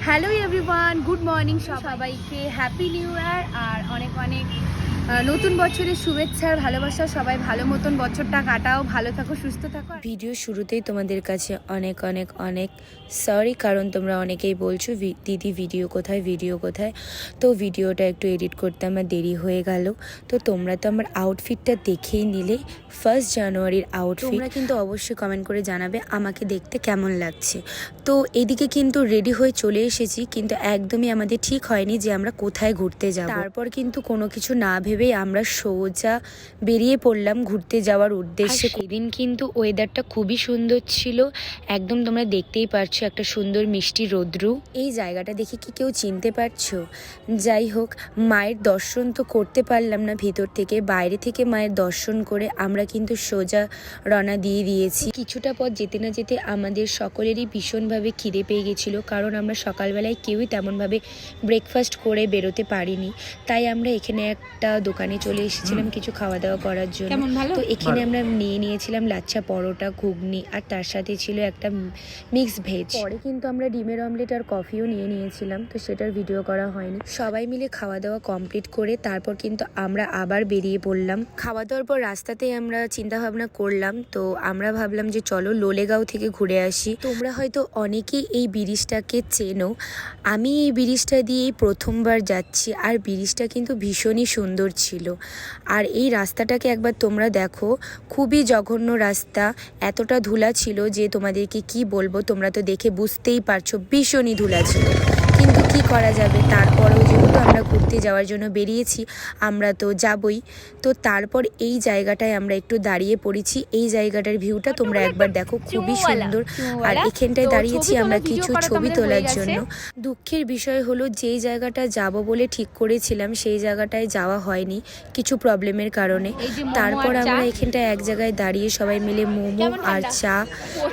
Hello everyone, good morning সবাইকে। Happy new year আর অনেক অনেক নতুন বছরের শুভেচ্ছা আর ভালোবাসা। সবাই ভালো মতন বছরটা কাটাও, ভালো থাকো, সুস্থ থাকো। ভিডিও শুরুতেই তোমাদের কাছে অনেক অনেক অনেক সরি, কারণ তোমরা অনেকেই বলছো দিদি ভিডিও কোথায়। তো ভিডিওটা একটু এডিট করতে আমার দেরি হয়ে গেল। তো তোমরা তো আমার আউটফিটটা দেখেই নিলে, 1 জানুয়ারির আউটফিট। তোমরা কিন্তু অবশ্যই কমেন্ট করে জানাবে আমাকে দেখতে কেমন লাগছে। তো এদিকে কিন্তু রেডি হয়ে চলে এসেছি, কিন্তু একদমই আমাদের ঠিক হয়নি যে আমরা কোথায় ঘুরতে যাব। তারপর কিন্তু কোনো কিছু না ভেবেই আমরা সোজা বেরিয়ে পড়লাম ঘুরতে যাওয়ার উদ্দেশ্যে। সেদিন কিন্তু ওয়েদারটা খুবই সুন্দর ছিল, একদম তোমরা দেখতেই পারছো একটা সুন্দর মিষ্টি রোদ্রু। এই জায়গাটা দেখে কি কেউ চিনতে পারছো? যাই হোক, মায়ের দর্শন তো করতে পারলাম না ভিতর থেকে, বাইরে থেকে মায়ের দর্শন করে আমরা কিন্তু সোজা রওনা দিয়ে দিয়েছি। কিছুটা পথ যেতে না যেতে আমাদের সকলেরই ভীষণভাবে খিদে পেয়ে গেছিলো, কারণ আমরা সকালবেলায় কেউই তেমনভাবে ব্রেকফাস্ট করে বেরোতে পারিনি। তাই আমরা এখানে একটা দোকানে চলে এসেছিলাম কিছু খাওয়া দাওয়া করার জন্য। তো এখানে আমরা নিয়ে নিয়েছিলাম লাচ্ছা পরোটা, ঘুগনি, আর তার সাথে ছিল একটা মিক্স ভেজ। পরে কিন্তু আমরা ডিমের অমলেট আর কফিও নিয়ে নিয়েছিলাম, তো সেটার ভিডিও করা হয়নি। সবাই মিলে খাওয়া দাওয়া কমপ্লিট করে তারপর কিন্তু আমরা আবার বেরিয়ে পড়লাম। খাওয়া দাওয়ার পর রাস্তাতেই আমরা চিন্তা ভাবনা করলাম, তো আমরা ভাবলাম যে চলো লোলেগাঁও থেকে ঘুরে আসি। তোমরা হয়তো অনেকেই এই ব্রিজটাকে চেনো, আমি এই ব্রিজটা দিয়েই প্রথমবার যাচ্ছি, আর ব্রিজটা কিন্তু ভীষণই সুন্দর ছিল। আর এই রাস্তাটাকে একবার তোমরা দেখো, খুবই জঘন্য রাস্তা, এতটা ধুলা ছিল যে তোমাদেরকে কি বলবো, তোমরা তো দেখে বুঝতেই পারছো ভীষণই ধুলা ছিল। কিন্তু কি করা যাবে, তারপরেও যেহেতু আমরা ঘুরতে যাওয়ার জন্য বেরিয়েছি, আমরা তো যাবই। তো তারপর এই জায়গাটায় আমরা একটু দাঁড়িয়ে পড়েছি। এই জায়গাটার ভিউটা তোমরা একবার দেখো, খুবই সুন্দর। আর এখানটায় দাঁড়িয়েছি আমরা কিছু ছবি তোলার জন্য। দুঃখের বিষয় হলো, যেই জায়গাটা যাব বলে ঠিক করেছিলাম সেই জায়গাটায় যাওয়া হয়নি কিছু প্রবলেমের কারণে। তারপর আমরা এখানটায় এক জায়গায় দাঁড়িয়ে সবাই মিলে মোমো আর চা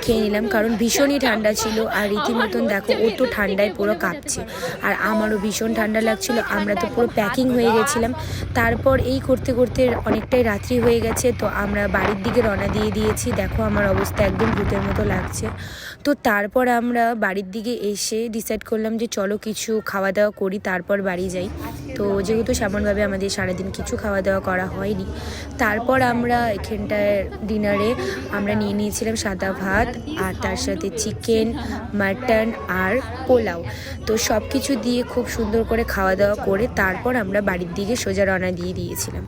খেয়ে নিলাম, কারণ ভীষণই ঠান্ডা ছিল। আর রীতিমতন দেখো, ও তো ঠান্ডায় পুরো কাঁপছে, আর আমারও ভীষণ ঠান্ডা লাগছিল। আমরা তো পুরো প্যাকিং হয়ে গেছিলাম। তারপর এই করতে করতে অনেকটাই রাত্রি হয়ে গেছে, তো আমরা বাড়ির দিকে রওনা দিয়ে দিয়েছি। দেখো আমার অবস্থা একদম ভূতের মতো লাগছে। তো তারপর আমরা বাড়ির দিকে এসে ডিসাইড করলাম যে চলো কিছু খাওয়া দাওয়া করি, তারপর বাড়ি যাই। তো যেহেতু সেমনভাবে আমাদের সারাদিন কিছু খাওয়া দাওয়া করা হয়নি, তারপর আমরা এখানটায় ডিনারে আমরা নিয়ে নিয়েছিলাম সাদা ভাত, আর তার সাথে চিকেন, মাটন আর পোলাও। তো সব কিছু দিয়ে খুব সুন্দর করে খাওয়া দাওয়া করে তারপর আমরা বাড়ির দিকে সোজা রওনা দিয়ে দিয়েছিলাম।